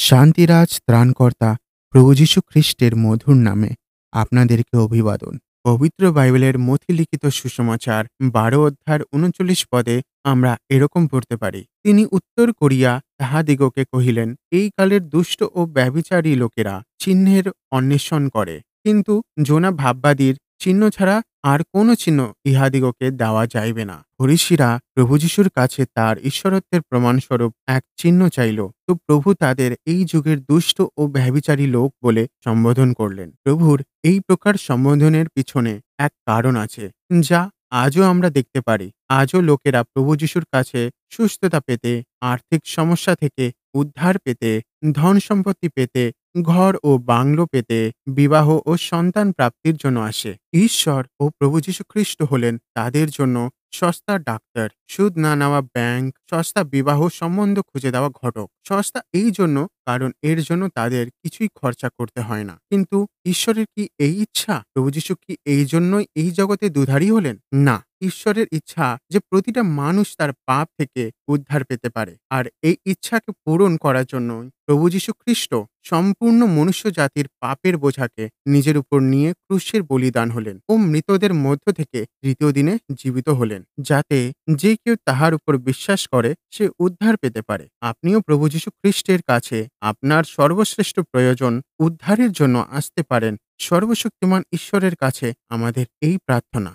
শান্তিরাজ ত্রাণকর্তা প্রভু যীশু খ্রিস্টের মধুর নামে আপনাদেরকে অভিবাদন। পবিত্র বাইবেলের মথিলিখিত সুসমাচার ১২ অধ্যায়ের ৩৯ পদে আমরা এরকম পড়তে পারি, তিনি উত্তর করিয়া তাহাদিগকে কহিলেন, এই কালের দুষ্ট ও ব্যভিচারী লোকেরা চিহ্নের অন্বেষণ করে, কিন্তু জোনা ভাববাদীর চিহ্ন ছাড়া আর কোন চিহ্ন ইহাদিগকে দেওয়া যাইবে না। ফরিসীরা প্রভু যীশুর কাছে তার ঈশ্বরত্বের প্রমাণস্বরূপ এক চিহ্ন চাইল, তো প্রভু তাদের এই যুগের দুষ্ট ও ব্যভিচারী লোক বলে সম্বোধন করলেন। প্রভুর এই প্রকার সম্বোধনের পিছনে এক কারণ আছে, যা আজও আমরা দেখতে পারি। আজও লোকেরা প্রভু যীশুর কাছে সুস্থতা পেতে, আর্থিক সমস্যা থেকে উদ্ধার পেতে, ধন সম্পত্তি পেতে, ঘর ও বাংলো পেতে, বিবাহ ও সন্তান প্রাপ্তির জন্য আসে। ঈশ্বর ও প্রভু যীশু খ্রিস্ট হলেন তাদের জন্য সস্তা ডাক্তার, সুদ না নেওয়া ব্যাংক, সস্তা বিবাহ সম্বন্ধ খুঁজে দেওয়া ঘটক। সস্তা এই জন্য কারণ এর জন্য তাদের কিছুই খরচা করতে হয় না। কিন্তু ঈশ্বরের কি এই ইচ্ছা? প্রভু যীশু কি এই জন্যই এই জগতে দুধারী হলেন? না, ঈশ্বরের ইচ্ছা যে প্রতিটা মানুষ তার পাপ থেকে উদ্ধার পেতে পারে। আর এই ইচ্ছাকে পূরণ করার জন্য প্রভু যীশু খ্রিস্ট সম্পূর্ণ মনুষ্য জাতির পাপের বোঝাকে নিজের উপর নিয়ে ক্রুশের বলিদান হলেন ও মৃতদের মধ্য থেকে তৃতীয় দিনে জীবিত হলেন, যাতে যে কেউ তাহার উপর বিশ্বাস করে সে উদ্ধার পেতে পারে। আপনিও প্রভু যীশু খ্রিস্টের কাছে আপনার সর্বশ্রেষ্ঠ প্রয়োজন উদ্ধারের জন্য আসতে পারেন। সর্বশক্তিমান ঈশ্বরের কাছে আমাদের এই প্রার্থনা।